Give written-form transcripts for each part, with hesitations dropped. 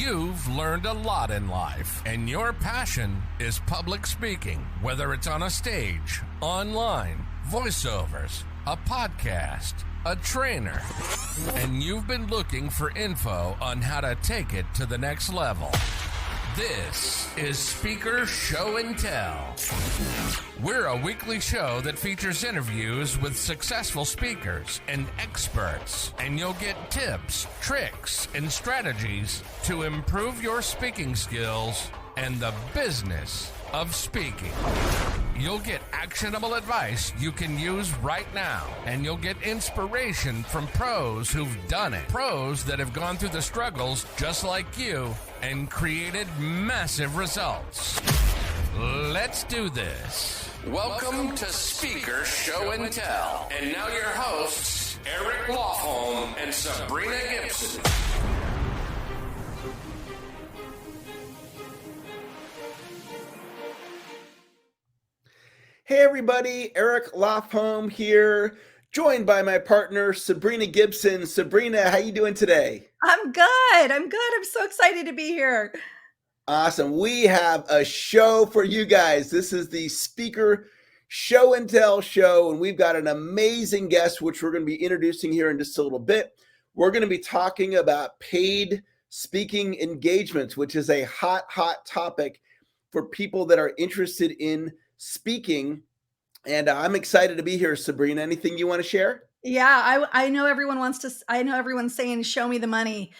You've learned a lot in life, and your passion is public speaking, whether it's on a stage, online, voiceovers, a podcast, a trainer, and you've been looking for info on how to take it to the next level. This is Speaker Show and Tell. We're a weekly show that features interviews with successful speakers and experts, and you'll get tips, tricks, and strategies to improve your speaking skills and the business of speaking. You'll get actionable advice you can use right now, and you'll get inspiration from pros who've done it. Pros that have gone through the struggles just like you and created massive results. Let's do this. Welcome to Speaker Show and Tell. And now your hosts, Eric Lofholm and Sabrina Gibson. Hey everybody, Eric Lofholm here, joined by my partner, Sabrina Gibson. Sabrina, how you doing today? I'm good. I'm so excited to be here. Awesome. We have a show for you guys. This is the Speaker Show and Tell show, and we've got an amazing guest, which we're going to be introducing here in just a little bit. We're going to be talking about paid speaking engagements, which is a hot topic for people that are interested in speaking, and I'm excited to be here. Sabrina, anything you want to share? Yeah, I know everyone wants to. I know everyone's saying, "Show me the money."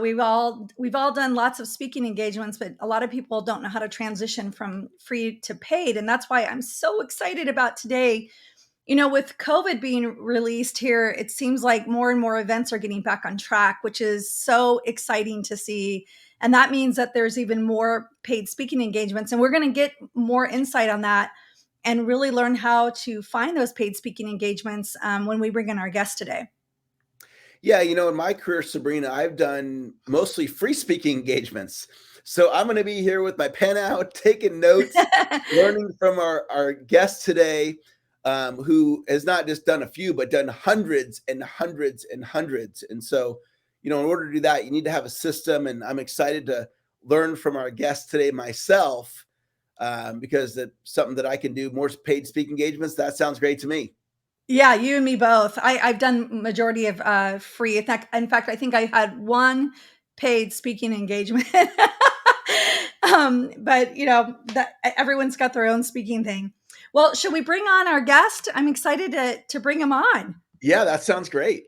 We've all done lots of speaking engagements, but a lot of people don't know how to transition from free to paid, and that's why I'm so excited about today. You know, with COVID being released here, it seems like more and more events are getting back on track, which is so exciting to see. And that means that there's even more paid speaking engagements. And we're going to get more insight on that and really learn how to find those paid speaking engagements when we bring in our guest today. Yeah, you know, in my career, Sabrina, I've done mostly free speaking engagements. So I'm going to be here with my pen out, taking notes, learning from our guest today, who has not just done a few, but done hundreds and hundreds and hundreds. And so, you know, in order to do that, you need to have a system. And I'm excited to learn from our guest today myself, because that's something that I can do, more paid speaking engagements. That sounds great to me. Yeah, you and me both. I've done majority of free. In fact, I think I had one paid speaking engagement. But you know, that everyone's got their own speaking thing. Well, should we bring on our guest? I'm excited to bring him on. Yeah, that sounds great.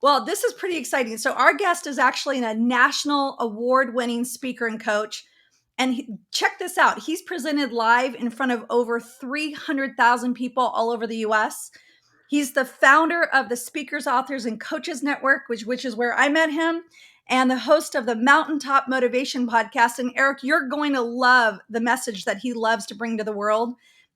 Well, this is pretty exciting. So our guest is actually a national award-winning speaker and coach. And check this out. He's presented live in front of over 300,000 people all over the U.S. He's the founder of the Speakers, Authors, and Coaches Network, which is where I met him, and the host of the Mountaintop Motivation podcast. And Eric, you're going to love the message that he loves to bring to the world.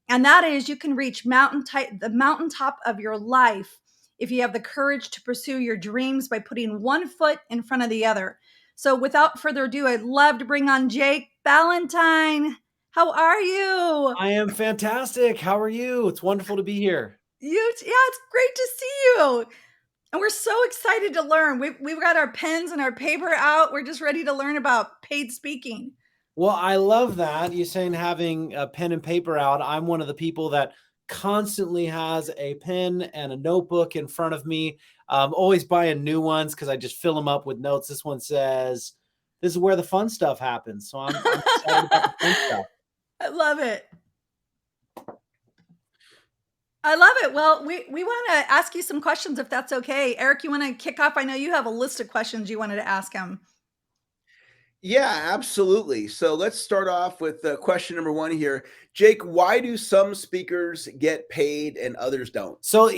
And that is, you can reach the mountaintop of your life if you have the courage to pursue your dreams by putting one foot in front of the other. So without further ado, I'd love to bring on Jake Ballentine. How are you? I am fantastic. How are you? It's wonderful to be here. Yeah, it's great to see you. And we're so excited to learn. We've got our pens and our paper out. We're just ready to learn about paid speaking. Well, I love that. You're saying having a pen and paper out. I'm one of the people that constantly has a pen and a notebook in front of me. Always buying new ones because I just fill them up with notes. This one says, this is where the fun stuff happens. So I'm excited about the fun stuff. I love it. I love it. Well, we want to ask you some questions if that's okay. Eric, you want to kick off? I know you have a list of questions you wanted to ask him. Yeah, absolutely. So let's start off with question number one here. Jake, why do some speakers get paid and others don't? So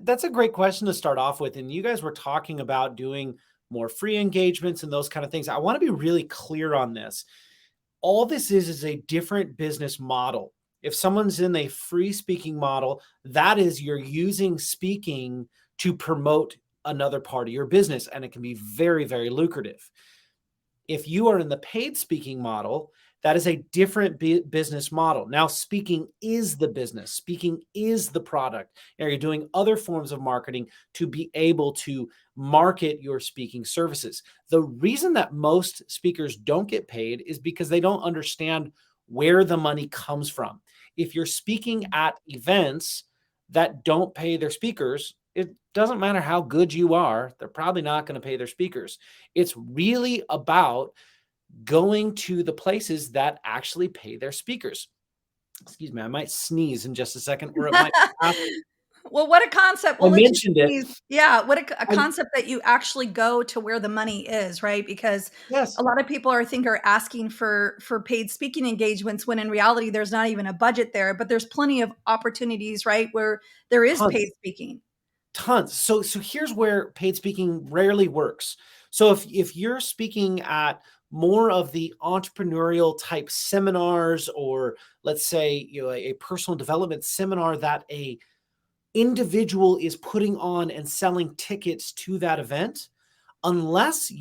that's a great question to start off with. And you guys were talking about doing more free engagements and those kind of things. I want to be really clear on this. All this is a different business model. If someone's in a free speaking model, that is, you're using speaking to promote another part of your business, and it can be very, very lucrative. If you are in the paid speaking model, That is a different business model. Now, speaking is the business. Speaking is the product. Now, you're doing other forms of marketing to be able to market your speaking services. The reason that most speakers don't get paid is because they don't understand where the money comes from. If you're speaking at events that don't pay their speakers, it doesn't matter how good you are, they're probably not going to pay their speakers. It's really about going to the places that actually pay their speakers. Excuse me, I might sneeze in just a second, or it might happen. Well, what a concept. I We'll let you mentioned it. sneeze. Yeah, what a concept that you actually go to where the money is, right? Because Yes. a lot of people are asking for paid speaking engagements when in reality there's not even a budget there, but there's plenty of opportunities, right, where there is Tons. paid speaking. Tons. So here's where paid speaking rarely works. So if you're speaking at more of the entrepreneurial type seminars, or let's say, a personal development seminar that a individual is putting on and selling tickets to that event, unless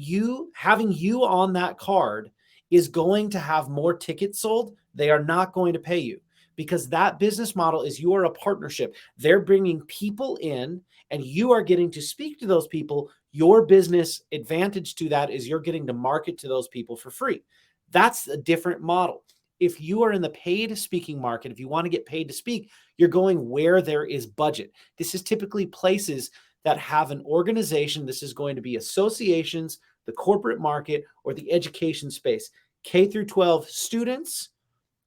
having you on that card is going to have more tickets sold, they are not going to pay you, because that business model is you are a partnership. They're bringing people in and you are getting to speak to those people. Your business advantage to that is you're getting to market to those people for free. That's a different model. If you are in the paid speaking market, if you want to get paid to speak, you're going where there is budget. This is typically places that have an organization. This is going to be associations, the corporate market, or the education space. K through 12 students,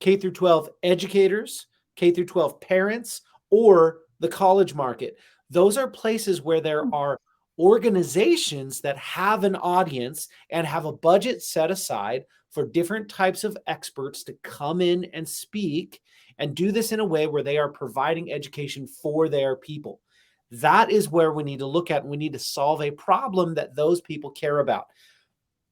K through 12 educators, K through 12 parents, or the college market. Those are places where there are organizations that have an audience and have a budget set aside for different types of experts to come in and speak, and do this in a way where they are providing education for their people. That is where we need to look at. We need to solve a problem that those people care about.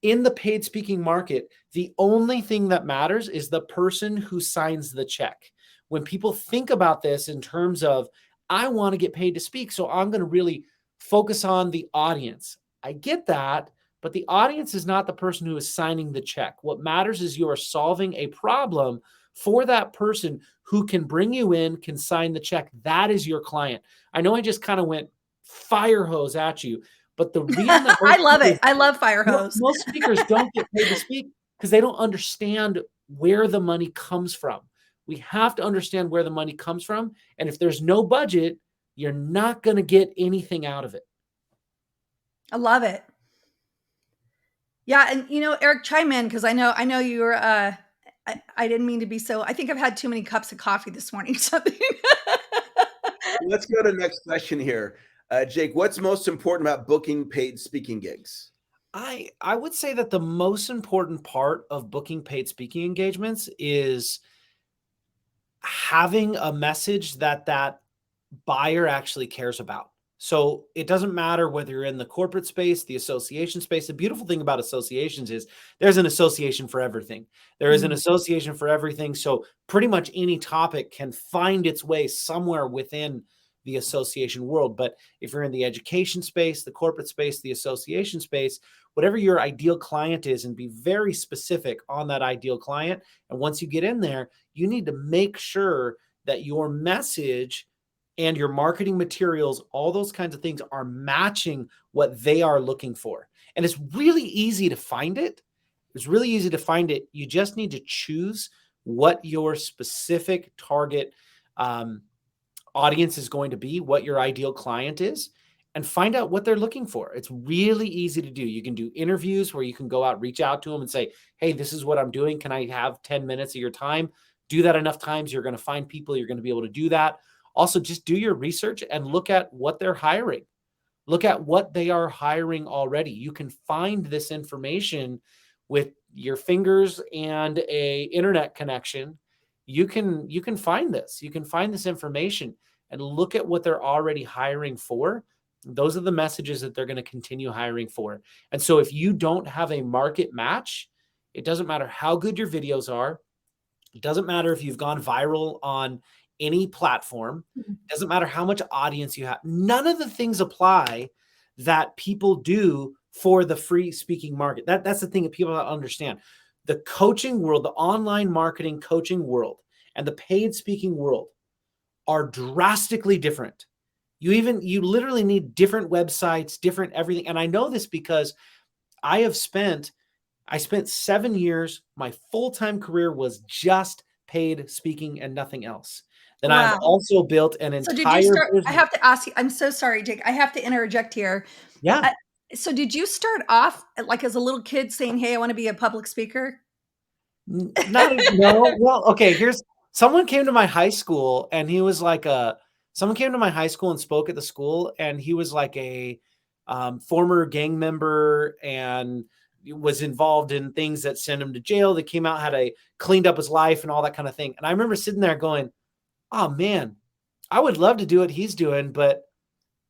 In the paid speaking market, the only thing that matters is the person who signs the check. When people think about this in terms of, I want to get paid to speak, so I'm going to really focus on the audience. I get that, but the audience is not the person who is signing the check. What matters is you are solving a problem for that person who can bring you in, can sign the check. That is your client. I know I just kind of went fire hose at you, but the reason that I love it. I love fire hose. Most speakers don't get paid to speak because they don't understand where the money comes from. We have to understand where the money comes from. And if there's no budget, you're not going to get anything out of it. I love it. Yeah. And Eric, chime in, because I know you were, I didn't mean to be so, I think I've had too many cups of coffee this morning. Something. Let's go to the next question here. Jake, what's most important about booking paid speaking gigs? I would say that the most important part of booking paid speaking engagements is having a message that buyer actually cares about. So it doesn't matter whether you're in the corporate space, the association space. The beautiful thing about associations is there's an association for everything. There is an association for everything. So pretty much any topic can find its way somewhere within the association world. But if you're in the education space, the corporate space, the association space, whatever your ideal client is, and be very specific on that ideal client. And once you get in there, you need to make sure that your message and your marketing materials, all those kinds of things, are matching what they are looking for. And it's really easy to find it. It's really easy to find it. You just need to choose what your specific target audience is going to be, what your ideal client is, and find out what they're looking for. It's really easy to do. You can do interviews where you can go out, reach out to them and say, hey, this is what I'm doing. Can I have 10 minutes of your time? Do that enough times, you're going to find people, you're going to be able to do that. Also, just do your research and look at what they're hiring. Look at what they are hiring already. You can find this information with your fingers and a internet connection. You can find this. You can find this information and look at what they're already hiring for. Those are the messages that they're going to continue hiring for. And so if you don't have a market match, it doesn't matter how good your videos are. It doesn't matter if you've gone viral on any platform. It doesn't matter how much audience you have. None of the things apply that people do for the free speaking market. That's the thing that people don't understand. the coaching world, the online marketing coaching world, and the paid speaking world are drastically different. You literally need different websites, different everything. And I know this because I spent 7 years. My full-time career was just paid speaking and nothing else. Then I've Wow. also built an So did you entire start? I business. have to ask you. I'm so sorry, Jake. I have to interject here. Yeah. So did you start off like as a little kid saying, "Hey, I want to be a public speaker"? No. Well, okay. Someone came to my high school and he was like someone came to my high school and spoke at the school, and he was like a former gang member and was involved in things that sent him to jail. That came out, cleaned up his life and all that kind of thing. And I remember sitting there going, "Oh man, I would love to do what he's doing, but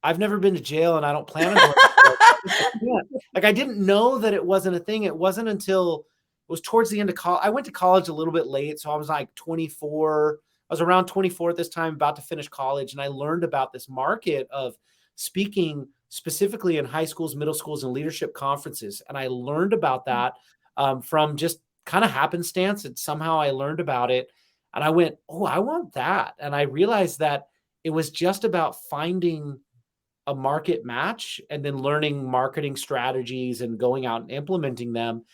I've never been to jail and I don't plan on going to jail." Like, I didn't know that it wasn't a thing. It wasn't until it was towards the end of college. I went to college a little bit late. So I was like 24. I was around 24 at this time, about to finish college. And I learned about this market of speaking specifically in high schools, middle schools, and leadership conferences. And I learned about that from just kind of happenstance. And somehow I learned about it. And I went, oh, I want that. And I realized that it was just about finding a market match and then learning marketing strategies and going out and implementing them.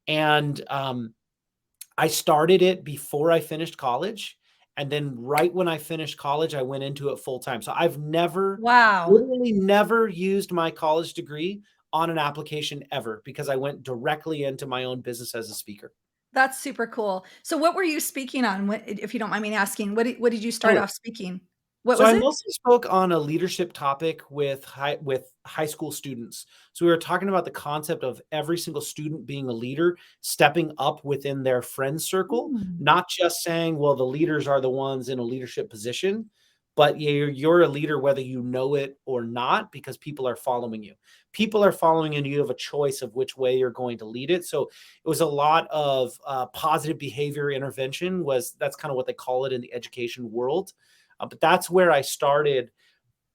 And I started it before I finished college. And then right when I finished college, I went into it full time. So I've literally never used my college degree on an application ever, because I went directly into my own business as a speaker. That's super cool. So what were you speaking on? What, if you don't mind me asking, what did you start Sure. off speaking? What So was I it? mostly spoke on a leadership topic with high school students. So we were talking about the concept of every single student being a leader, stepping up within their friend circle, not just saying, well, the leaders are the ones in a leadership position, but you're a leader whether you know it or not, because people are following you. People are following you, and you have a choice of which way you're going to lead it. So it was a lot of positive behavior intervention. That's kind of what they call it in the education world. But that's where I started.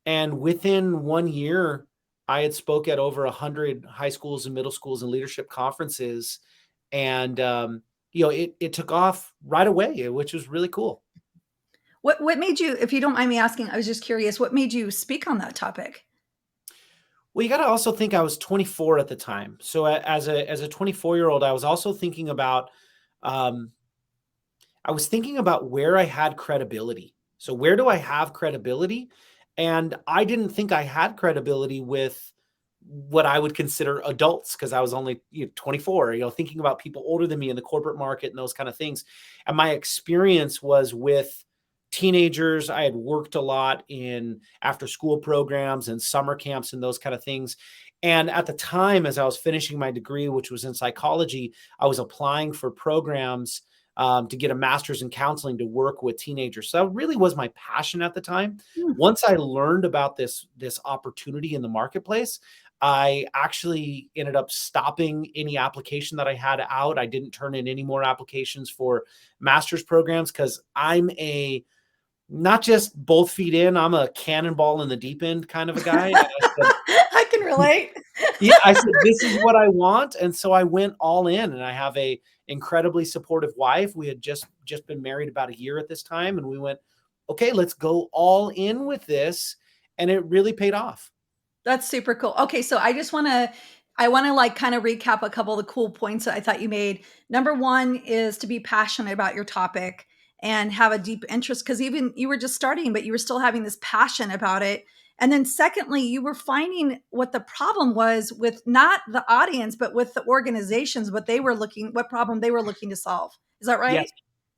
And within 1 year, I had spoke at over 100 high schools and middle schools and leadership conferences. And, it took off right away, which was really cool. What made you, if you don't mind me asking, I was just curious, what made you speak on that topic? Well, you got to also think I was 24 at the time. So as a 24-year-old, I was also thinking about, where I had credibility. So where do I have credibility? And I didn't think I had credibility with what I would consider adults, because I was only 24, thinking about people older than me in the corporate market and those kind of things. And my experience was with teenagers. I had worked a lot in after school programs and summer camps and those kind of things. And at the time, as I was finishing my degree, which was in psychology, I was applying for programs to get a master's in counseling to work with teenagers. So that really was my passion at the time. Once I learned about this opportunity in the marketplace, I actually ended up stopping any application that I had out. I didn't turn in any more applications for master's programs, because I'm not just both feet in, I'm a cannonball in the deep end kind of a guy. And I said, I can relate. I said, this is what I want. And so I went all in, and I have a incredibly supportive wife. We had just been married about a year at this time. And we went, okay, let's go all in with this. And it really paid off. That's super cool. Okay, so I want to like kind of recap a couple of the cool points that I thought you made. Number one is to be passionate about your topic and have a deep interest, because even you were just starting, but you were still having this passion about it. And then secondly, you were finding what the problem was with not the audience, but with the organizations, what problem they were looking to solve. Is that right?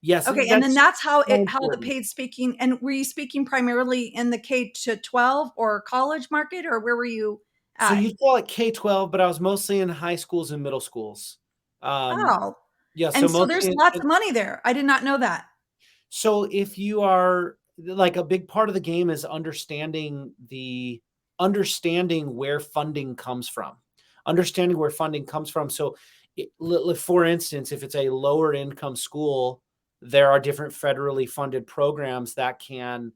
Yes. Okay. And then that's how important. the paid speaking, and were you speaking primarily in the K-12 or college market, or where were you at? So you call it K-12, but I was mostly in high schools and middle schools. Oh, yeah. and so there's lots of money there. I did not know that. So if you are like, a big part of the game is understanding where funding comes from. So for instance, if it's a lower income school, there are different federally funded programs that can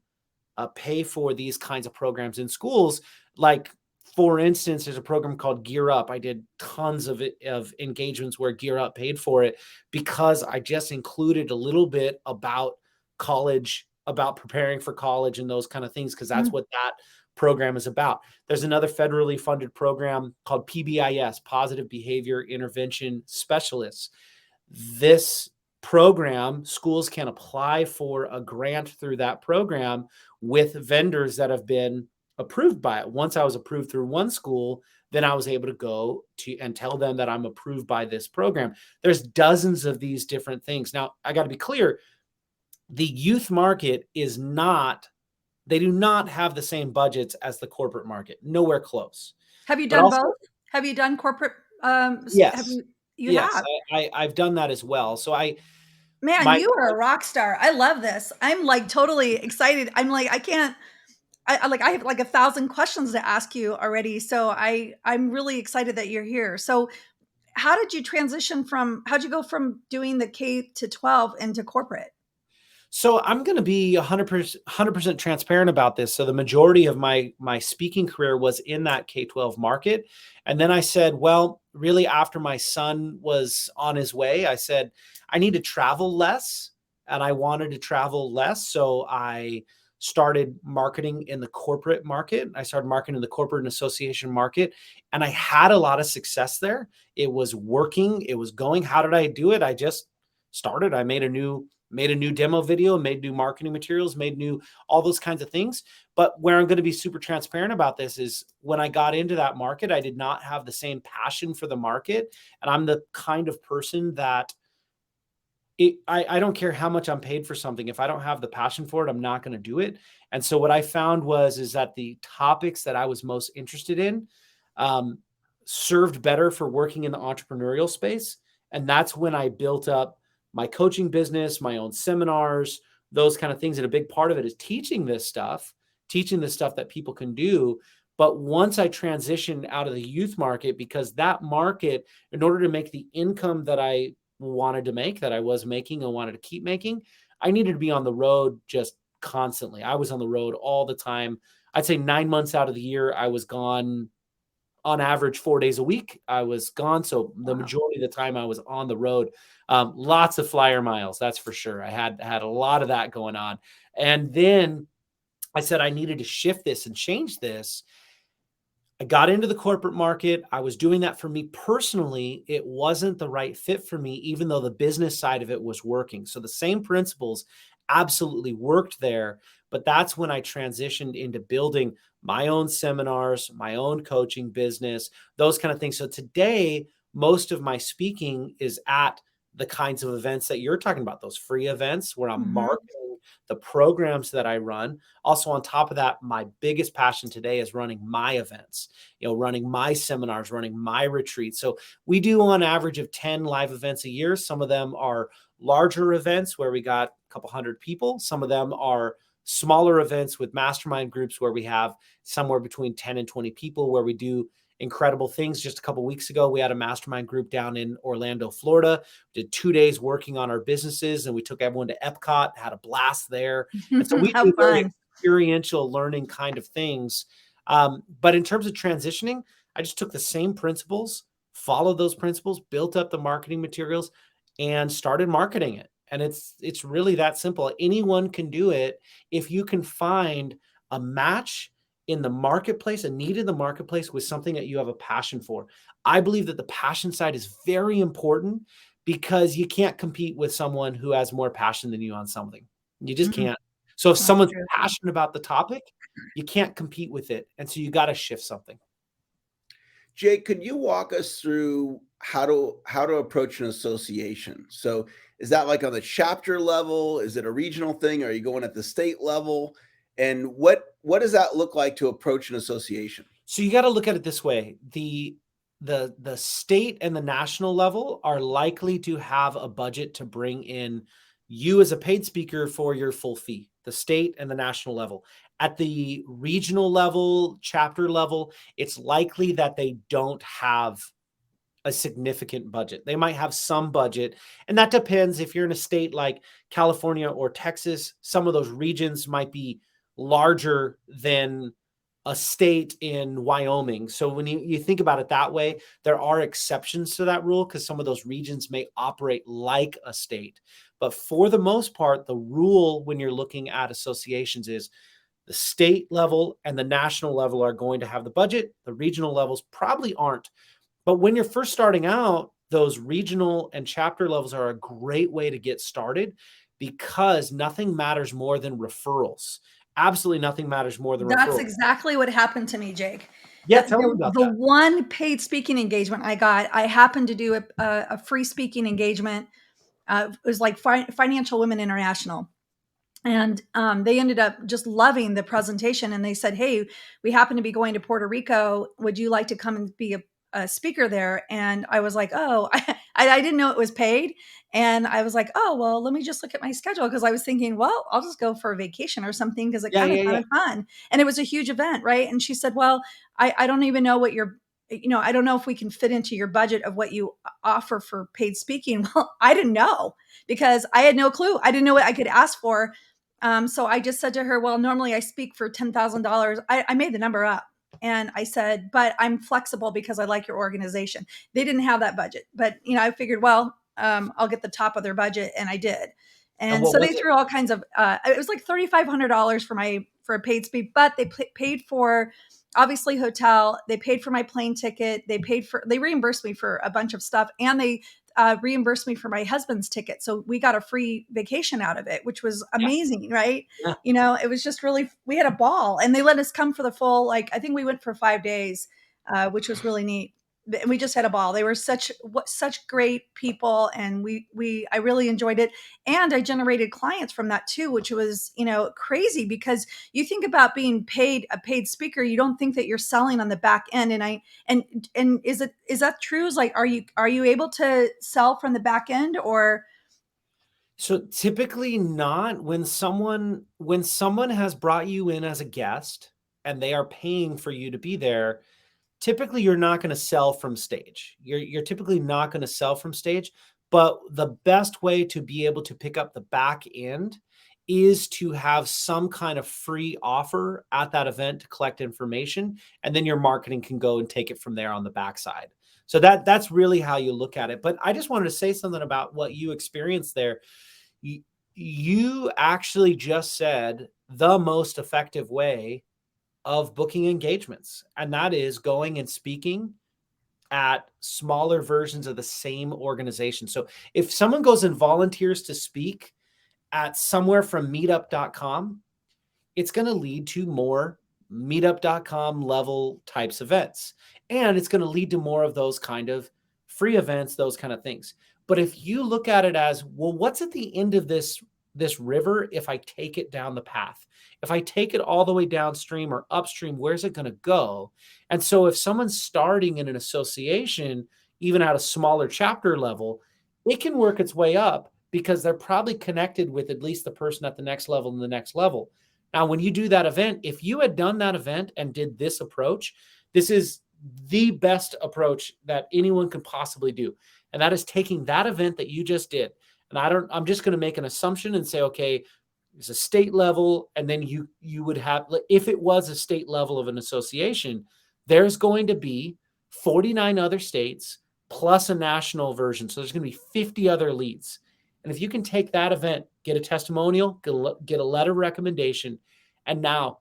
pay for these kinds of programs in schools. Like For instance, there's a program called Gear Up. I did tons of engagements where Gear Up paid for it because I just included a little bit about college, about preparing for college and those kind of things, because that's what that program is about. There's another federally funded program called PBIS, Positive Behavior Intervention Specialists. This program, schools can apply for a grant through that program with vendors that have been approved by it. Once I was approved through one school, then I was able to go to and tell them that I'm approved by this program. There's dozens of these different things. Now, I got to be clear, the youth market is not, they do not have the same budgets as the corporate market. Nowhere close. Have you done both? Have you done corporate? Yes. You have? I've done that as well. So Man, you are a rock star. I love this. I'm like totally excited. I'm like, I have like 1,000 questions to ask you already. So I'm really excited that you're here. So how did you how'd you go from doing the K-12 into corporate? So I'm going to be 100% transparent about this. So the majority of my speaking career was in that K-12 market. And then I said, well, really after my son was on his way, I said, I need to travel less, and I wanted to travel less. So I started marketing in the corporate market. I started marketing in the corporate and association market, and I had a lot of success there. It was working. It was going. How did I do it? I just started. I made a new demo video, made new marketing materials, all those kinds of things. But where I'm going to be super transparent about this is when I got into that market, I did not have the same passion for the market. And I'm the kind of person that I don't care how much I'm paid for something. If I don't have the passion for it, I'm not going to do it. And so what I found is that the topics that I was most interested in served better for working in the entrepreneurial space. And that's when I built up my coaching business, my own seminars, those kind of things. And a big part of it is teaching this stuff that people can do. But once I transitioned out of the youth market, because that market, in order to make the income that I wanted to make, that I was making and wanted to keep making, I needed to be on the road just constantly. I was on the road all the time. I'd say 9 months out of the year, I was gone on average 4 days a week. I was gone. So the majority of the time I was on the road. Lots of flyer miles, that's for sure. I had a lot of that going on. And then I said I needed to shift this and change this. I got into the corporate market. I was doing that for me personally. It wasn't the right fit for me, even though the business side of it was working. So the same principles absolutely worked there. But that's when I transitioned into building my own seminars, my own coaching business, those kind of things. So today, most of my speaking is at the kinds of events that you're talking about, those free events where I'm marketing the programs that I run. Also, on top of that, my biggest passion today is running my events, running my seminars, running my retreats. So we do on average of 10 live events a year. Some of them are larger events where we got a couple hundred people. Some of them are smaller events with mastermind groups where we have somewhere between 10 and 20 people, where we do incredible things. Just a couple of weeks ago, we had a mastermind group down in Orlando, Florida. We did 2 days working on our businesses, and we took everyone to Epcot, had a blast there. And so we do very experiential learning kind of things. But in terms of transitioning, I just took the same principles, followed those principles, built up the marketing materials, and started marketing it. And it's really that simple. Anyone can do it if you can find a match in the marketplace, a need in the marketplace with something that you have a passion for. I believe that the passion side is very important because you can't compete with someone who has more passion than you on something. You just can't. So if someone's passionate about the topic, you can't compete with it. And so you got to shift something. Jake, could you walk us through how to approach an association? So is that like on the chapter level? Is it a regional thing? Are you going at the state level? And what does that look like to approach an association? So you got to look at it this way. The state and the national level are likely to have a budget to bring in you as a paid speaker for your full fee, the state and the national level. At the regional level, chapter level, it's likely that they don't have a significant budget. They might have some budget, and that depends. If you're in a state like California or Texas, some of those regions might be larger than a state in Wyoming. So when you think about it that way, there are exceptions to that rule because some of those regions may operate like a state. But for the most part, the rule when you're looking at associations is the state level and the national level are going to have the budget. The regional levels probably aren't. But when you're first starting out, those regional and chapter levels are a great way to get started because nothing matters more than referrals. Absolutely nothing matters more than That's referrals. exactly what happened to me, Jake. Yeah, tell me about The that. one paid speaking engagement I got, I happened to do a free speaking engagement. It was like Financial Women International. And they ended up just loving the presentation. And they said, hey, we happen to be going to Puerto Rico. Would you like to come and be a speaker there? And I was like, oh, I didn't know it was paid. And I was like, oh, well, let me just look at my schedule. Because I was thinking, well, I'll just go for a vacation or something because it Yeah, kind of yeah, yeah. sounded fun. And it was a huge event, right? And she said, well, I don't even know what I don't know if we can fit into your budget of what you offer for paid speaking. Well, I didn't know because I had no clue. I didn't know what I could ask for. So I just said to her, well, normally I speak for $10,000. I made the number up. And I said, but I'm flexible because I like your organization. They didn't have that budget, but I figured, well, I'll get the top of their budget, and I did. And And what so was they it? threw all kinds of. It was like $3,500 for a paid speak, but they paid for obviously hotel. They paid for my plane ticket. They reimbursed me for a bunch of stuff, and they reimbursed me for my husband's ticket. So we got a free vacation out of it, which was Yeah, amazing, right? yeah. It was just really, we had a ball, and they let us come for the full, like, I think we went for 5 days, which was really neat. And we just had a ball. They were such great people. And I really enjoyed it. And I generated clients from that too, which was, crazy because you think about being paid a paid speaker. You don't think that you're selling on the back end. And is that true? Is like, are you able to sell from the back end or? So typically not. When someone has brought you in as a guest and they are paying for you to be there, typically you're not going to sell from stage. You're typically not going to sell from stage, but the best way to be able to pick up the back end is to have some kind of free offer at that event to collect information, and then your marketing can go and take it from there on the backside. So that's really how you look at it. But I just wanted to say something about what you experienced there. You actually just said the most effective way of booking engagements, and that is going and speaking at smaller versions of the same organization. So if someone goes and volunteers to speak at somewhere from meetup.com, it's going to lead to more meetup.com level types events, and it's going to lead to more of those kind of free events, those kind of things. But if you look at it as, well, what's at the end of this river if I take it down the path? If I take it all the way downstream or upstream, where's it going to go? And so if someone's starting in an association, even at a smaller chapter level, it can work its way up because they're probably connected with at least the person at the next level and the next level. Now, when you do that event, if you had done that event and did this approach, this is the best approach that anyone can possibly do. And that is taking that event that you just did. And I'm just going to make an assumption and say, okay, it's a state level. And then you would have, if it was a state level of an association, there's going to be 49 other states plus a national version. So there's going to be 50 other leads. And if you can take that event, get a testimonial, get a letter of recommendation, and now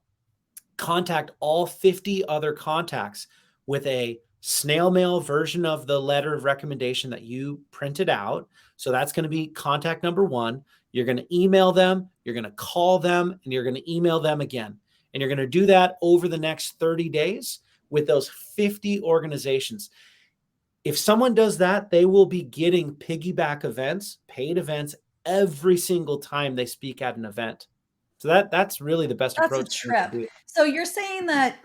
contact all 50 other contacts with a snail mail version of the letter of recommendation that you printed out. So that's going to be contact number one. You're going to email them, you're going to call them, and you're going to email them again. And you're going to do that over the next 30 days with those 50 organizations. If someone does that, they will be getting piggyback events, paid events, every single time they speak at an event. So that's really the best That's a approach to trip. do it. So you're saying that.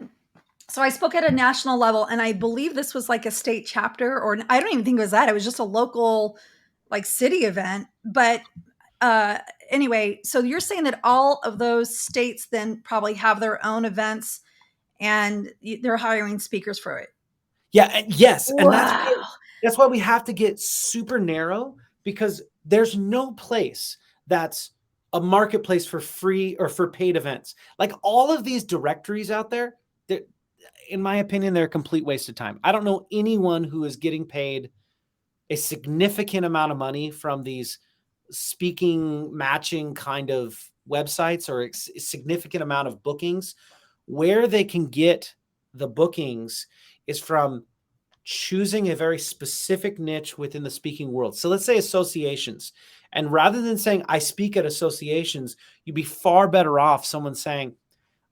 So I spoke at a national level, and I believe this was like a state chapter, or I don't even think it was that. It was just a local, like, city event. But anyway, so you're saying that all of those states then probably have their own events, and they're hiring speakers for it. Yeah, and yes, and Wow. that's why we have to get super narrow, because there's no place that's a marketplace for free or for paid events. Like all of these directories out there, in my opinion, they're a complete waste of time. I don't know anyone who is getting paid a significant amount of money from these speaking matching kind of websites or a significant amount of bookings. Where they can get the bookings is from choosing a very specific niche within the speaking world. So let's say associations. And rather than saying, I speak at associations, you'd be far better off someone saying,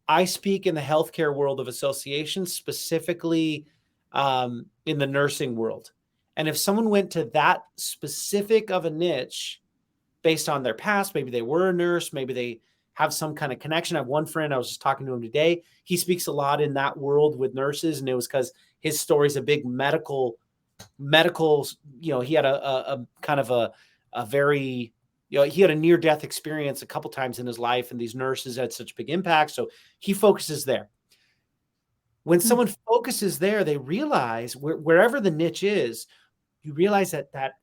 I speak in the healthcare world of associations, specifically in the nursing world. And if someone went to that specific of a niche based on their past, maybe they were a nurse, maybe they have some kind of connection. I have one friend, I was just talking to him today. He speaks a lot in that world with nurses, and it was because his story is a big medical, he had a kind of a very, he had a near-death experience a couple times in his life, and these nurses had such big impact. So he focuses there. When someone focuses there, they realize wherever the niche is, you realize that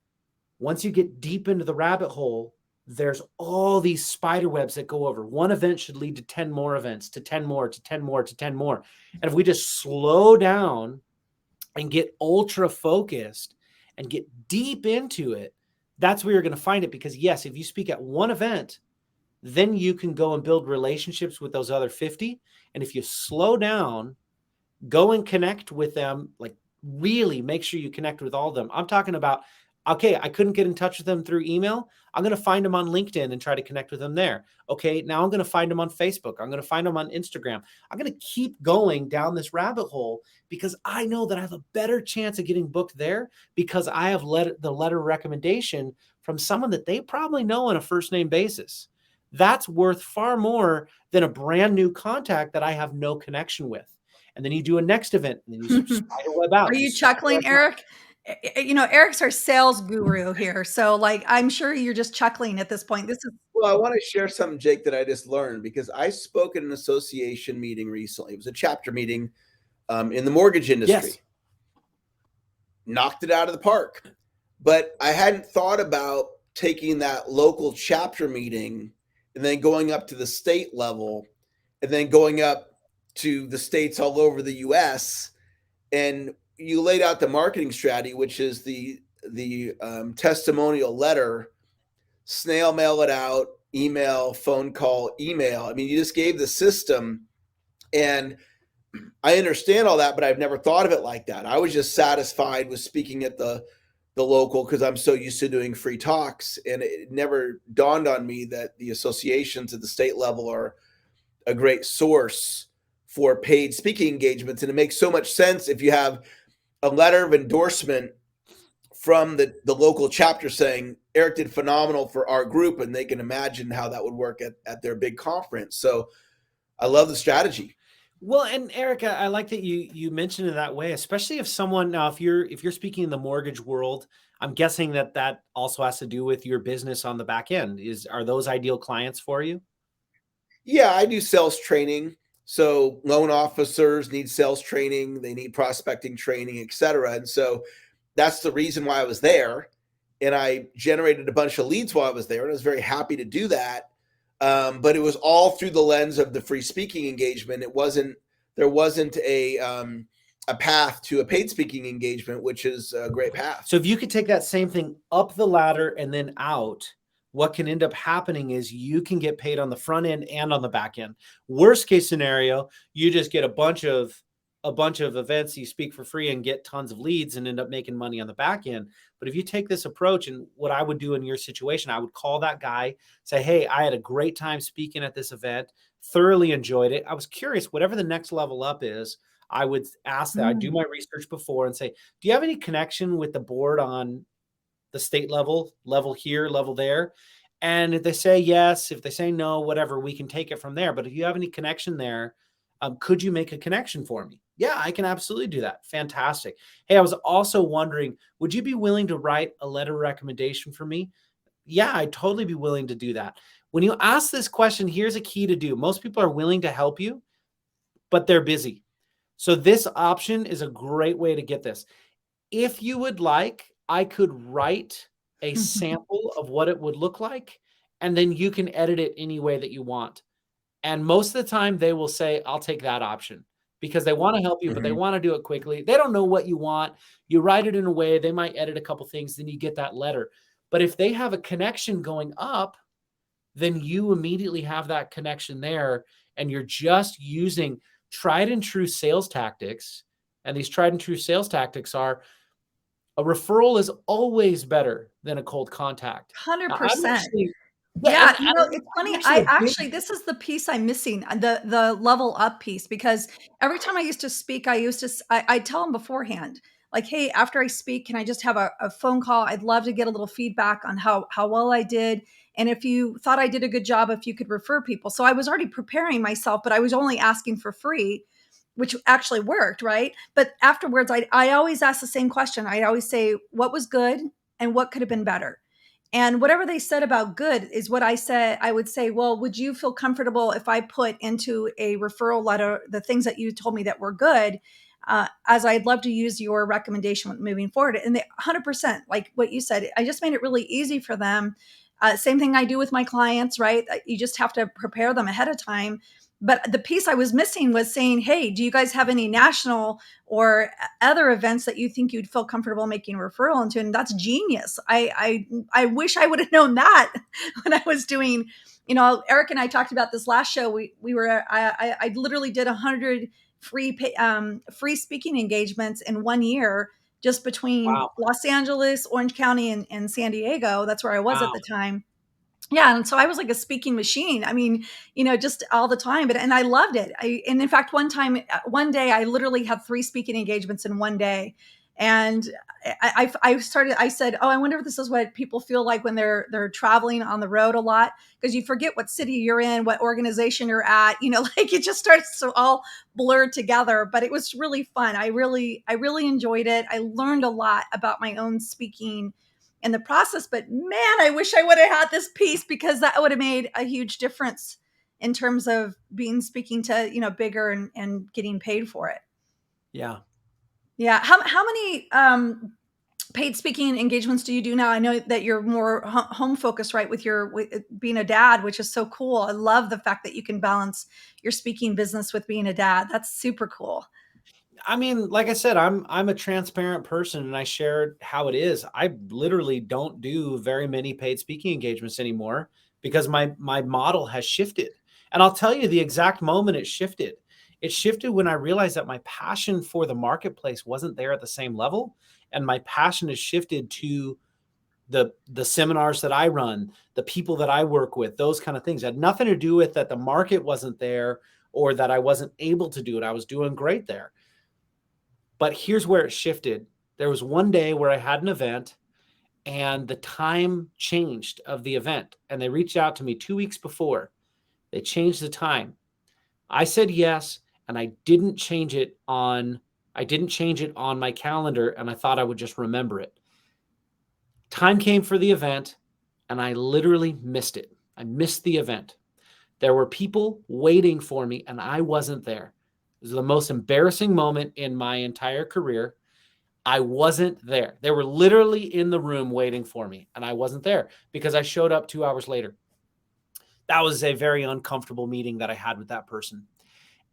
once you get deep into the rabbit hole, there's all these spider webs that go over. One event should lead to 10 more events, to 10 more, to 10 more, to 10 more. And if we just slow down and get ultra focused and get deep into it, that's where you're going to find it. Because yes, if you speak at one event, then you can go and build relationships with those other 50. And if you slow down, go and connect with them, like really make sure you connect with all of them. I'm talking about, okay, I couldn't get in touch with them through email. I'm going to find them on LinkedIn and try to connect with them there. Okay, now I'm going to find them on Facebook. I'm going to find them on Instagram. I'm going to keep going down this rabbit hole because I know that I have a better chance of getting booked there because I have the letter recommendation from someone that they probably know on a first name basis. That's worth far more than a brand new contact that I have no connection with. And then you do a next event and then you spider web out. Are you chuckling, Eric? Eric's our sales guru here. So like, I'm sure you're just chuckling at this point. Well, I want to share something, Jake, that I just learned because I spoke at an association meeting recently. It was a chapter meeting in the mortgage industry. Yes. Knocked it out of the park. But I hadn't thought about taking that local chapter meeting and then going up to the state level and then going up to the states all over the US. And you laid out the marketing strategy, which is the testimonial letter, snail mail it out, email, phone call, email. I mean, you just gave the system, and I understand all that, but I've never thought of it like that. I was just satisfied with speaking at the local because I'm so used to doing free talks, and it never dawned on me that the associations at the state level are a great source for paid speaking engagements. And it makes so much sense if you have a letter of endorsement from the local chapter saying Eric did phenomenal for our group, and they can imagine how that would work at their big conference. So I love the strategy. Well, and Eric, I like that you mentioned it that way, especially if someone, now if you're speaking in the mortgage world, I'm guessing that also has to do with your business on the back end. Are those ideal clients for you? Yeah, I do sales training. So loan officers need sales training, they need prospecting training, et cetera. And so that's the reason why I was there. And I generated a bunch of leads while I was there, and I was very happy to do that. But it was all through the lens of the free speaking engagement. There wasn't a path to a paid speaking engagement, which is a great path. So if you could take that same thing up the ladder and then out, what can end up happening is you can get paid on the front end and on the back end. Worst case scenario, you just get a bunch of events, you speak for free and get tons of leads and end up making money on the back end. But if you take this approach, and what I would do in your situation, I would call that guy, say, hey, I had a great time speaking at this event, thoroughly enjoyed it. I was curious, whatever the next level up is, I would ask that. I do my research before and say, do you have any connection with the board on the state level here, level there? And if they say yes, if they say no, whatever, we can take it from there. But if you have any connection there, could you make a connection for me? Yeah, I can absolutely do that. Fantastic. Hey, I was also wondering, would you be willing to write a letter of recommendation for me? Yeah, I'd totally be willing to do that. When you ask this question, here's a key to do. Most people are willing to help you, but they're busy. So this option is a great way to get this. If you would like, I could write a sample of what it would look like, and then you can edit it any way that you want. And most of the time they will say, I'll take that option. because they want to help you, but they want to do it quickly. They don't know what you want. You write it in a way, they might edit a couple things, then you get that letter. But if they have a connection going up, then you immediately have that connection there, and you're just using tried and true sales tactics. And these tried and true sales tactics are, a referral is always better than a cold contact. Now, 100%. yeah, You know, it's funny. This is the piece I'm missing, the level up piece, because every time I used to speak, I tell them beforehand, like, hey, after I speak, can I just have a phone call? I'd love to get a little feedback on how well I did. And if you thought I did a good job, if you could refer people. So I was already preparing myself, but I was only asking for free, which actually worked, right? But afterwards, I always ask the same question. I always say, what was good and what could have been better? And whatever they said about good is what I said. I would say, well, would you feel comfortable if I put into a referral letter the things that you told me that were good, as I'd love to use your recommendation moving forward? And they 100%, like what you said, I just made it really easy for them. Same thing I do with my clients, right? You just have to prepare them ahead of time. But the piece I was missing was saying, hey, do you guys have any national or other events that you think you'd feel comfortable making a referral into? And that's genius. I wish I would have known that when I was doing, you know, Eric and I talked about this last show. I literally did 100 free speaking engagements in 1 year, just between Los Angeles, Orange County, and San Diego. That's where I was at the time. Yeah. And so I was like a speaking machine. I mean, you know, just all the time, and I loved it. And in fact, one day I literally had 3 speaking engagements in 1 day. And I said, oh, I wonder if this is what people feel like when they're traveling on the road a lot, because you forget what city you're in, what organization you're at, you know, like it just starts to all blur together. But it was really fun. I really enjoyed it. I learned a lot about my own speaking in the process, but man, I wish I would have had this piece, because that would have made a huge difference in terms of speaking to, you know, bigger and getting paid for it. Yeah. Yeah. How many paid speaking engagements do you do now? I know that you're more home focused, right? With being a dad, which is so cool. I love the fact that you can balance your speaking business with being a dad. That's super cool. I mean, like I said, I'm a transparent person, and I shared how it is. I literally don't do very many paid speaking engagements anymore, because my model has shifted. And I'll tell you the exact moment it shifted. It shifted when I realized that my passion for the marketplace wasn't there at the same level, and my passion has shifted to the seminars that I run, the people that I work with, those kind of things. It had nothing to do with that the market wasn't there or that I wasn't able to do it. I was doing great there. But here's where it shifted. There was one day where I had an event, and the time changed of the event. And they reached out to me 2 weeks before. They changed the time. I said yes, and I didn't change it on my calendar, and I thought I would just remember it. Time came for the event, and I literally missed it. I missed the event. There were people waiting for me, and I wasn't there. It was the most embarrassing moment in my entire career. I wasn't there. They were literally in the room waiting for me, and I wasn't there because I showed up 2 hours later. That was a very uncomfortable meeting that I had with that person.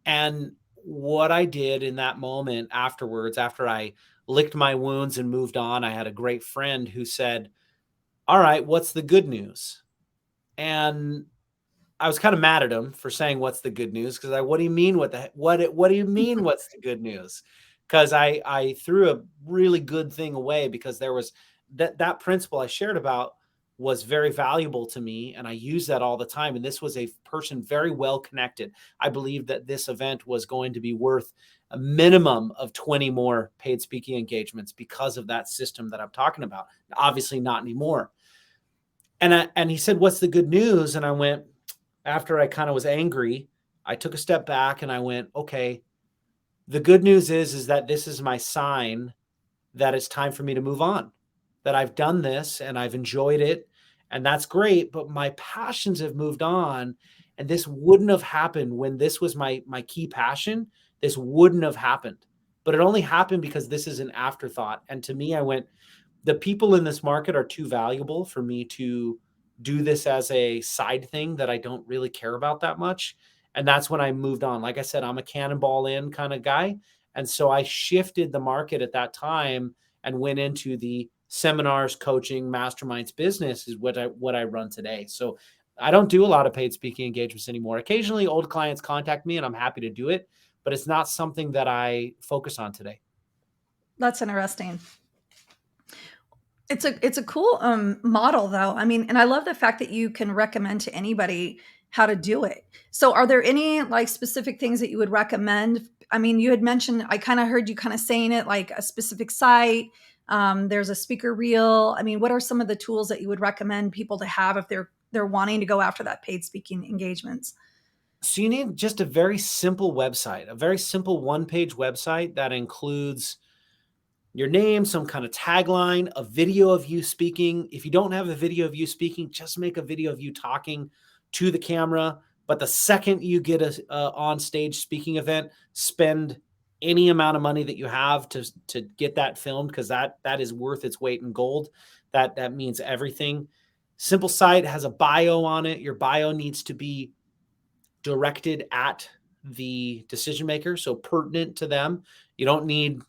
And what I did in that moment afterwards, after I licked my wounds and moved on, I had a great friend who said, all right, what's the good news? And I was kind of mad at him for saying, what's the good news? Because what do you mean? What do you mean? What's the good news? Because I threw a really good thing away, because there was that principle I shared about was very valuable to me. And I use that all the time. And this was a person very well connected. I believe that this event was going to be worth a minimum of 20 more paid speaking engagements because of that system that I'm talking about. Obviously not anymore. And he said, what's the good news? And I went, after I kind of was angry, I took a step back and I went, okay, the good news is that this is my sign that it's time for me to move on, that I've done this and I've enjoyed it. And that's great. But my passions have moved on. And this wouldn't have happened when this was my key passion. This wouldn't have happened. But it only happened because this is an afterthought. And to me, I went, the people in this market are too valuable for me to do this as a side thing that I don't really care about that much. And that's when I moved on. Like I said, I'm a cannonball in kind of guy. And so I shifted the market at that time and went into the seminars, coaching, masterminds business is what I run today. So I don't do a lot of paid speaking engagements anymore. Occasionally old clients contact me and I'm happy to do it, but it's not something that I focus on today. That's interesting. It's a cool model though. I mean, and I love the fact that you can recommend to anybody how to do it. So are there any like specific things that you would recommend? I mean, you had mentioned, I kind of heard you kind of saying it like a specific site. There's a speaker reel. I mean, what are some of the tools that you would recommend people to have if they're wanting to go after that paid speaking engagements? So you need just a very simple website, a very simple one-page website that includes your name, some kind of tagline, a video of you speaking. If you don't have a video of you speaking, just make a video of you talking to the camera. But the second you get a on stage speaking event, spend any amount of money that you have to get that filmed, because that is worth its weight in gold. That means everything. Simple site has a bio on it. Your bio needs to be directed at the decision maker, so pertinent to them. You don't need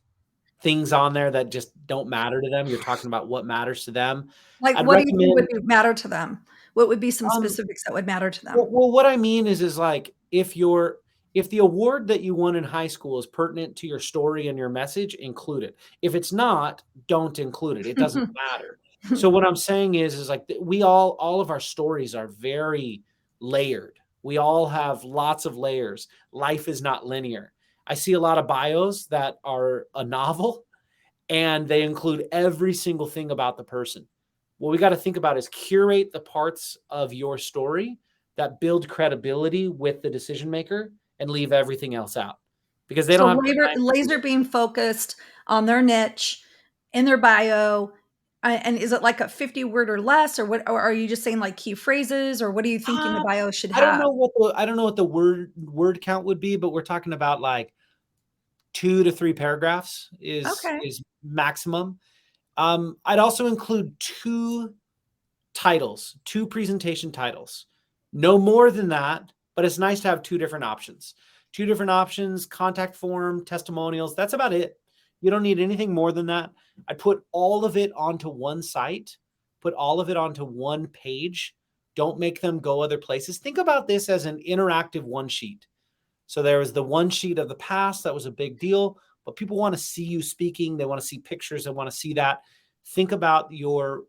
things on there that just don't matter to them. You're talking about what matters to them. Like, I'd what do you think recommend, would matter to them? What would be some um, specifics that would matter to them? well, what I mean is like, if the award that you won in high school is pertinent to your story and your message, include it. If it's not, don't include it. It doesn't matter. So what I'm saying is like all of our stories are very layered. We all have lots of layers. Life is not linear. I see a lot of bios that are a novel and they include every single thing about the person. What we got to think about is curate the parts of your story that build credibility with the decision maker and leave everything else out, because they So don't have time. laser beam focused on their niche in their bio. And is it like a 50 word or less, or what? Or are you just saying like key phrases, or what are you thinking the bio should I don't have? know what the word count would be, but we're talking about like 2 to 3 paragraphs Okay. is maximum. I'd also include 2 presentation titles. No more than that, but it's nice to have 2 different options. 2 different options, contact form, testimonials. That's about it. You don't need anything more than that. I put all of it onto one site, put all of it onto one page. Don't make them go other places. Think about this as an interactive one sheet. So there was the one sheet of the past. That was a big deal, but people want to see you speaking. They want to see pictures. They want to see that. Think about your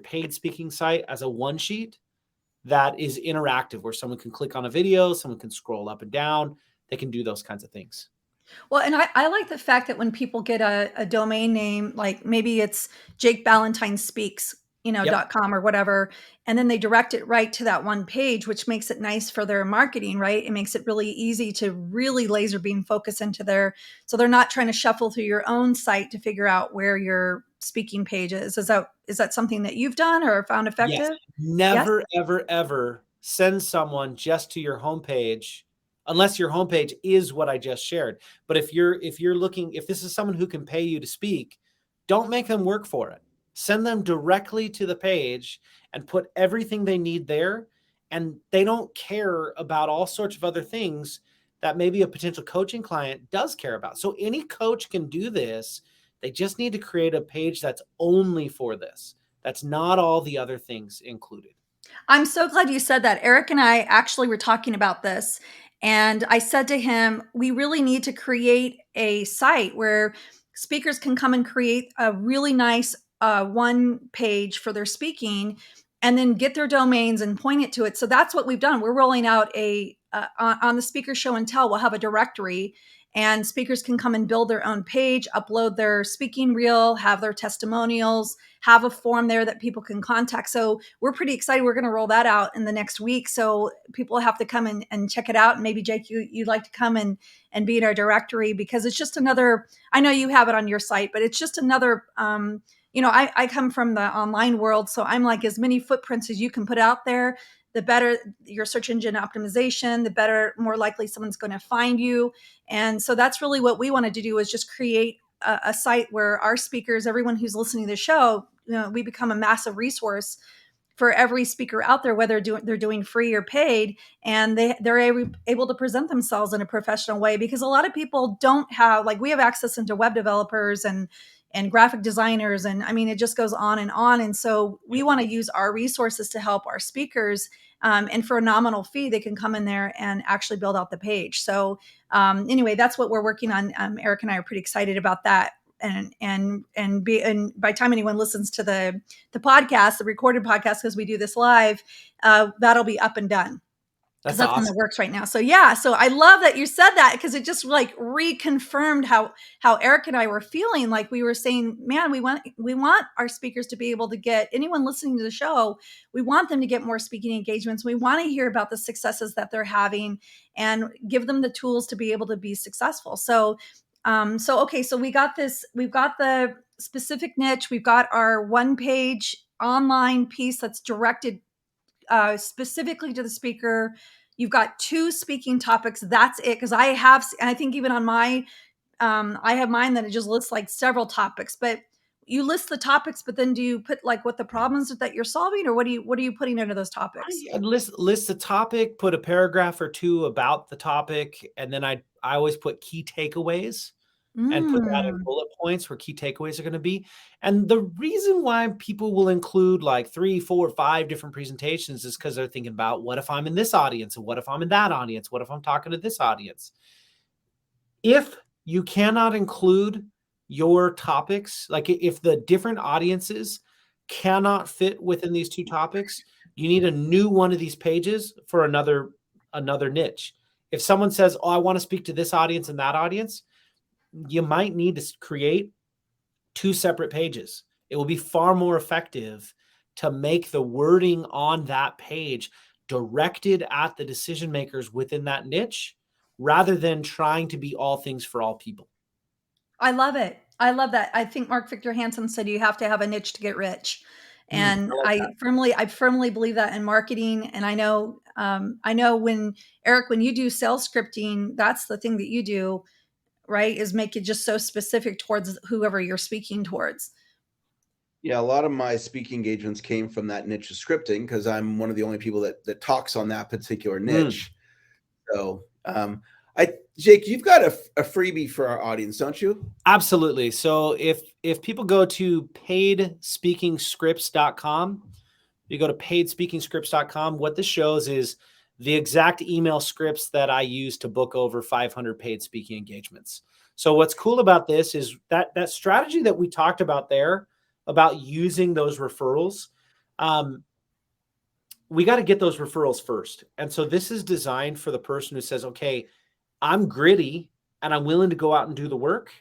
paid speaking site as a one sheet that is interactive, where someone can click on a video, someone can scroll up and down. They can do those kinds of things. Well, and I like the fact that when people get a domain name, like maybe it's Jake Ballentine Speaks, Yep. .com or whatever, and then they direct it right to that one page, which makes it nice for their marketing, right? It makes it really easy to really laser beam focus into so they're not trying to shuffle through your own site to figure out where your speaking page is. Is that something that you've done or found Yes. effective? Yes. Never, ever, ever send someone just to your homepage unless your homepage is what I just shared. But if this is someone who can pay you to speak, don't make them work for it. Send them directly to the page and put everything they need there. And they don't care about all sorts of other things that maybe a potential coaching client does care about. So any coach can do this. They just need to create a page that's only for this. That's not all the other things included. I'm so glad you said that. Eric and I actually were talking about this. And I said to him, we really need to create a site where speakers can come and create a really nice one page for their speaking and then get their domains and point it to it. So that's what we've done. We're rolling out on the Speaker Show and Tell, we'll have a directory and speakers can come and build their own page, upload their speaking reel, have their testimonials, have a form there that people can contact. So we're pretty excited. We're going to roll that out in the next week. So people have to come and check it out. And maybe Jake, you'd like to come and be in our directory, because it's just another, I know you have it on your site, but it's just another, I come from the online world. So I'm like, as many footprints as you can put out there, the better your search engine optimization, the better, more likely someone's going to find you. And so that's really what we wanted to do, is just create a site where our speakers, everyone who's listening to the show, we become a massive resource for every speaker out there, whether they're doing free or paid, and they're able to present themselves in a professional way. Because a lot of people don't have, like, we have access into web developers and graphic designers, and I mean, it just goes on and on. And so we want to use our resources to help our speakers, and for a nominal fee, they can come in there and actually build out the page. So anyway, that's what we're working on. Eric and I are pretty excited about that. And by the time anyone listens to the podcast, the recorded podcast, because we do this live, that'll be up and done. That's That's in awesome. the works right now. So yeah, so I love that you said that, because it just like reconfirmed how Eric and I were feeling. Like we were saying, man, we want our speakers to be able to get, anyone listening to the show, we want them to get more speaking engagements. We want to hear about the successes that they're having and give them the tools to be able to be successful. So okay, so we've got the specific niche, we've got our one page online piece that's directed specifically to the speaker. You've got 2 speaking topics. That's it. Because I think even on my, I have mine that it just lists like several topics. But you list the topics, but then do you put like what the problems that you're solving, or what are you putting into those topics? I list the topic, put a paragraph or 2 about the topic, and then I always put key takeaways. And put that in bullet points where key takeaways are going to be. And the reason why people will include like 3, 4, 5 different presentations is because they're thinking about, what if I'm in this audience? And what if I'm in that audience? What if I'm talking to this audience? If you cannot include your topics, like if the different audiences cannot fit within these 2 topics, you need a new one of these pages for another niche. If someone says, oh, I want to speak to this audience and that audience, you might need to create 2 separate pages. It will be far more effective to make the wording on that page directed at the decision makers within that niche, rather than trying to be all things for all people. I love it. I love that. I think Mark Victor Hansen said you have to have a niche to get rich. And I firmly believe that in marketing. And I know when Eric, when you do sales scripting, that's the thing that you do, right? Is make it just so specific towards whoever you're speaking towards. Yeah, a lot of my speaking engagements came from that niche of scripting, because I'm one of the only people that talks on that particular niche. So, Jake, you've got a freebie for our audience, don't you? Absolutely. So if people go to paidspeakingscripts.com, you go to paidspeakingscripts.com, what this shows is the exact email scripts that I use to book over 500 paid speaking engagements. So what's cool about this is that strategy that we talked about there, about using those referrals, we got to get those referrals first. And so this is designed for the person who says, okay, I'm gritty and I'm willing to go out and do the work.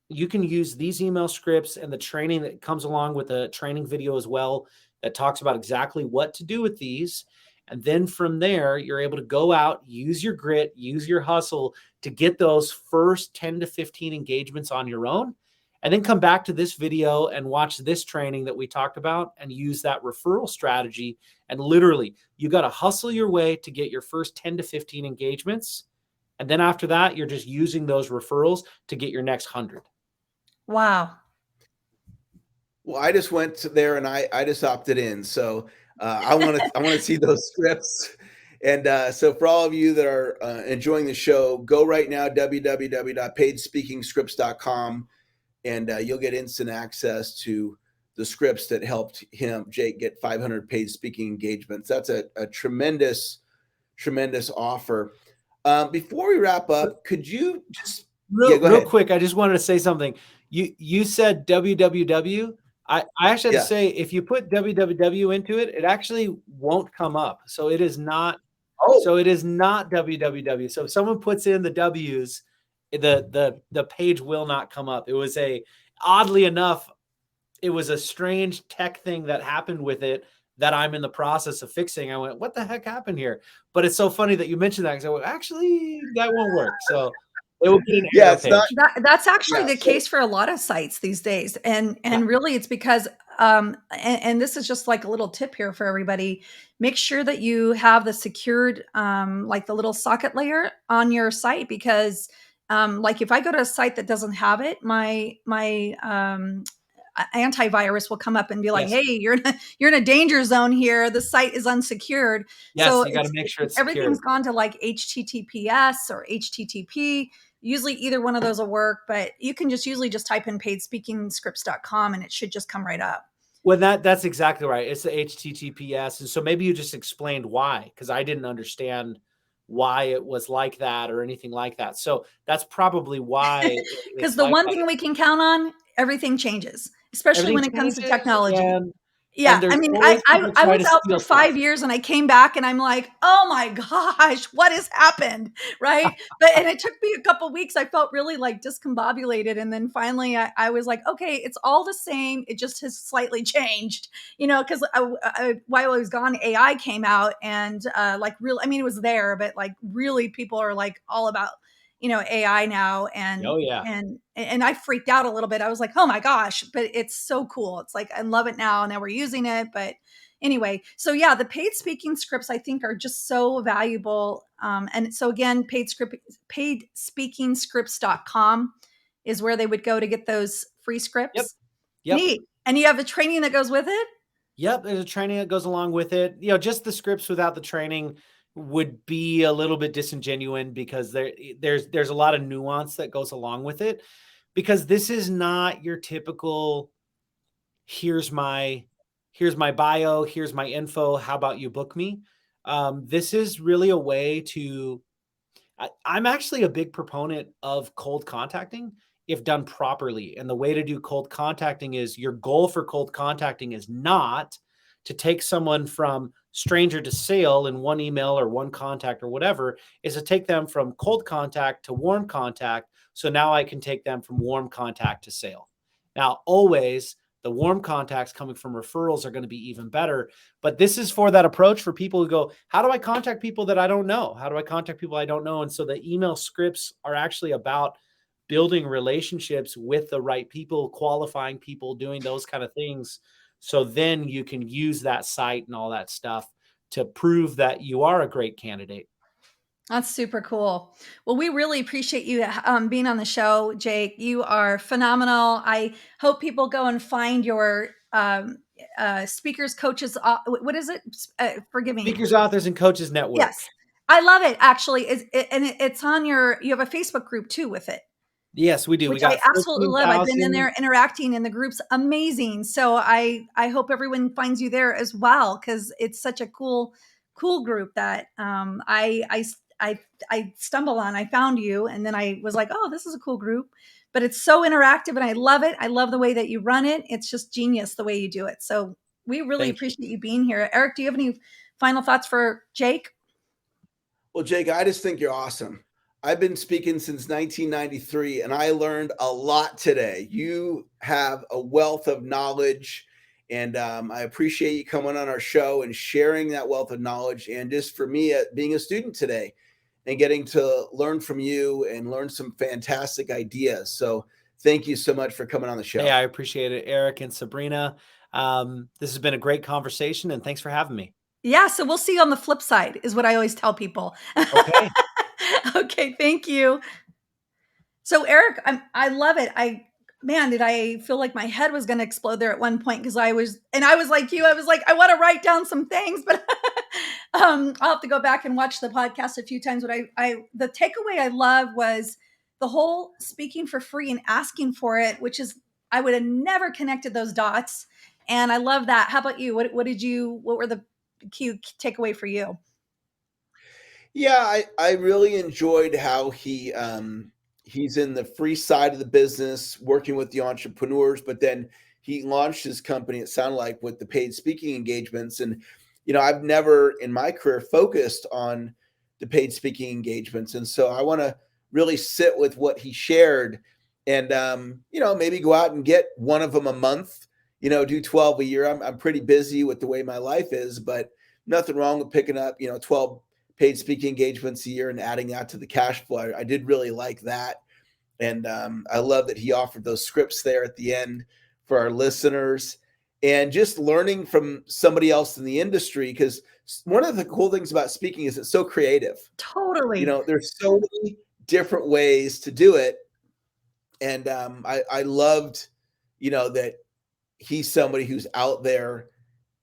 You can use these email scripts and the training that comes along with a training video as well, that talks about exactly what to do with these. And then from there, you're able to go out, use your grit, use your hustle to get those first 10 to 15 engagements on your own. And then come back to this video and watch this training that we talked about and use that referral strategy. And literally, you got to hustle your way to get your first 10 to 15 engagements. And then after that, you're just using those referrals to get your next 100. Wow. Well, I just went to there and I just opted in. So I want to see those scripts. And so for all of you that are enjoying the show, go right now, www.paidspeakingscripts.com, and you'll get instant access to the scripts that helped Jake, get 500 paid speaking engagements. That's a tremendous offer. Before we wrap up, could you just real quick? I just wanted to say something. You said www. I actually have to say, if you put www into it, it actually won't come up. So it is not. So it is not www. So if someone puts in the W's, the page will not come up. It was oddly enough, it was a strange tech thing that happened with it that I'm in the process of fixing. I went, what the heck happened here? But it's so funny that you mentioned that, because I went, actually, that won't work. So it will be an error page. That's actually the case for a lot of sites these days. And really it's because, and this is just like a little tip here for everybody, make sure that you have the secured, like the little socket layer on your site, because like if I go to a site that doesn't have it, my antivirus will come up and be like, Yes. hey, you're in a danger zone here. The site is unsecured. Yes, So you got to make sure it's secure. everything's gone to like HTTPS or HTTP. Usually either one of those will work, but you can usually just type in paidspeakingscripts.com and it should just come right up. Well, that's exactly right. It's the HTTPS. And so maybe you just explained why, because I didn't understand why it was like that or anything like that. So that's probably why. Because the one thing we can count on, everything changes, especially when it comes to technology. Yeah, I mean, I was out for 5 years and I came back and I'm like, oh my gosh, what has happened, right? And it took me a couple of weeks. I felt really like discombobulated, and then finally I was like, okay, it's all the same. It just has slightly changed, because while I was gone, AI came out and I mean, it was there, but like really, people are like all about AI now, and oh yeah, and I freaked out a little bit. I was like, oh my gosh, but it's so cool. It's like, I love it now. Now we're using it. But anyway, so yeah, the paid speaking scripts I think are just so valuable. And so again, paidspeakingscripts.com is where they would go to get those free scripts. Yep. Neat. And you have the training that goes with it? Yep, there's a training that goes along with it. Just the scripts without the training would be a little bit disingenuous, because there's a lot of nuance that goes along with it, because this is not your typical here's my bio, here's my info, how about you book me. This is really a way to I'm actually a big proponent of cold contacting if done properly. And the way to do cold contacting is, your goal for cold contacting is not to take someone from stranger to sale in one email or one contact or whatever, is to take them from cold contact to warm contact. So now I can take them from warm contact to sale. Now, always the warm contacts coming from referrals are going to be even better. But this is for that approach for people who go, how do I contact people that I don't know? How do I contact people I don't know? And so the email scripts are actually about building relationships with the right people, qualifying people, doing those kind of things. So then you can use that site and all that stuff to prove that you are a great candidate. That's super cool. Well, we really appreciate you being on the show, Jake. You are phenomenal. I hope people go and find your speakers, coaches. What is it? Forgive me. Speakers, Authors, and Coaches Network. Yes. I love it, actually. It's on you have a Facebook group too with it. Yes, we do. Which I absolutely love. I've been in there interacting, and the group's amazing. So I hope everyone finds you there as well, because it's such a cool group that I stumbled on. I found you, and then I was like, oh, this is a cool group. But it's so interactive, and I love it. I love the way that you run it. It's just genius the way you do it. So we really appreciate you being here. Eric, do you have any final thoughts for Jake? Well, Jake, I just think you're awesome. I've been speaking since 1993, and I learned a lot today. You have a wealth of knowledge, and I appreciate you coming on our show and sharing that wealth of knowledge. And just for me, being a student today and getting to learn from you and learn some fantastic ideas. So thank you so much for coming on the show. Hey, I appreciate it, Eric and Sabrina. This has been a great conversation, and thanks for having me. Yeah, so we'll see you on the flip side, is what I always tell people. Okay. Okay, thank you. So Eric, I love it. Did I feel like my head was going to explode there at one point, because I was like you. I was like, I want to write down some things, but I'll have to go back and watch the podcast a few times. But the takeaway I love was the whole speaking for free and asking for it, which is, I would have never connected those dots. And I love that. How about you? What were the key takeaway for you? Yeah, I really enjoyed how he's in the free side of the business, working with the entrepreneurs, but then he launched his company, it sounded like, with the paid speaking engagements. And, I've never in my career focused on the paid speaking engagements. And so I want to really sit with what he shared and, maybe go out and get one of them a month, do 12 a year. I'm pretty busy with the way my life is, but nothing wrong with picking up, 12 paid speaking engagements a year and adding that to the cash flow. I did really like that. And I love that he offered those scripts there at the end for our listeners, and just learning from somebody else in the industry. Because one of the cool things about speaking is it's so creative. Totally. There's so many different ways to do it. And I loved, that he's somebody who's out there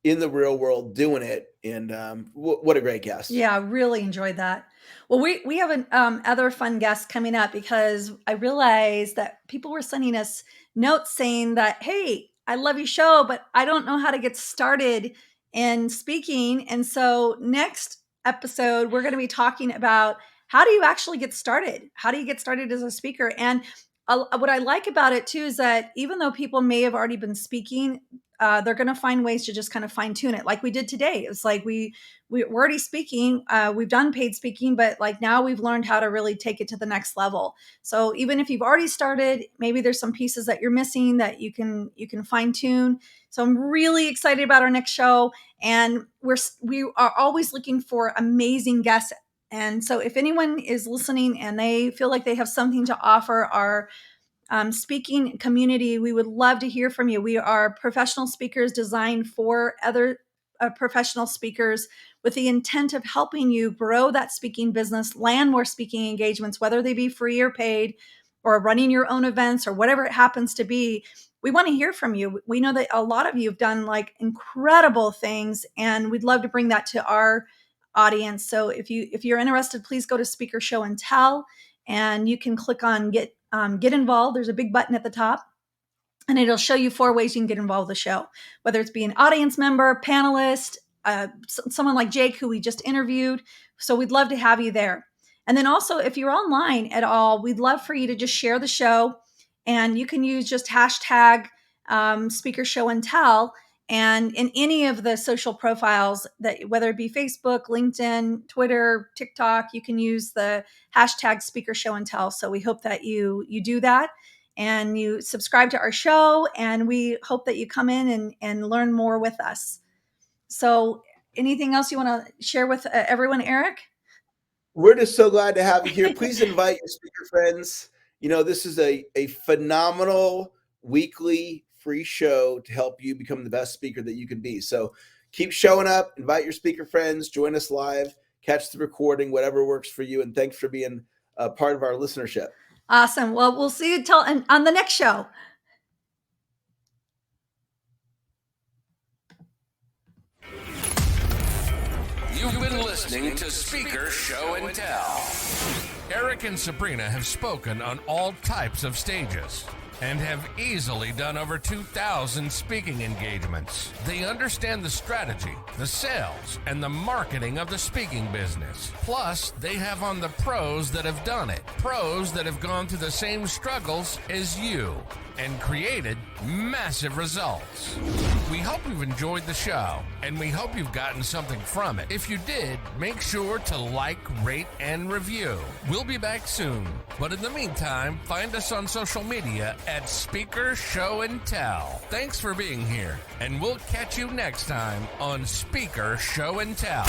in the real world doing it. And what a great guest. Yeah, I really enjoyed that. Well, we have an other fun guest coming up, because I realized that people were sending us notes saying that, hey, I love your show, but I don't know how to get started in speaking. And so next episode, we're going to be talking about how do you actually get started? How do you get started as a speaker? And what I like about it too is that even though people may have already been speaking, they're going to find ways to just kind of fine tune it, like we did today. It's like we're already speaking. We've done paid speaking, but like now we've learned how to really take it to the next level. So even if you've already started, maybe there's some pieces that you're missing that you can fine tune. So I'm really excited about our next show, and we are always looking for amazing guests. And so if anyone is listening and they feel like they have something to offer our speaking community, we would love to hear from you. We are professional speakers designed for other professional speakers, with the intent of helping you grow that speaking business, land more speaking engagements, whether they be free or paid, or running your own events, or whatever it happens to be. We want to hear from you. We know that a lot of you have done like incredible things, and we'd love to bring that to our audience. So if you're interested, please go to Speaker Show and Tell, and you can click on get involved. There's a big button at the top, and it'll show you 4 ways you can get involved with the show, whether it's be an audience member, panelist, someone like Jake, who we just interviewed. So we'd love to have you there. And then also, if you're online at all, we'd love for you to just share the show, and you can use just hashtag Speaker Show and Tell. And in any of the social profiles, that whether it be Facebook, LinkedIn, Twitter, TikTok, you can use the hashtag Speaker Show and Tell. So we hope that you do that, and you subscribe to our show, and we hope that you come in and learn more with us. So anything else you want to share with everyone, Eric? We're just so glad to have you here. Please invite your speaker friends. This is a phenomenal weekly free show to help you become the best speaker that you can be. So keep showing up, invite your speaker friends, join us live, catch the recording, whatever works for you. And thanks for being a part of our listenership. Awesome. Well, we'll see you on the next show. You've been listening to Speaker Show and Tell. Eric and Sabrina have spoken on all types of stages and have easily done over 2,000 speaking engagements. They understand the strategy, the sales, and the marketing of the speaking business. Plus, they have on the pros that have done it. Pros that have gone through the same struggles as you and created massive results. We hope you've enjoyed the show, and we hope you've gotten something from it. If you did, make sure to like, rate, and review. We'll be back soon, but in the meantime, find us on social media at Speaker Show and Tell. Thanks for being here, and we'll catch you next time on Speaker Show and Tell.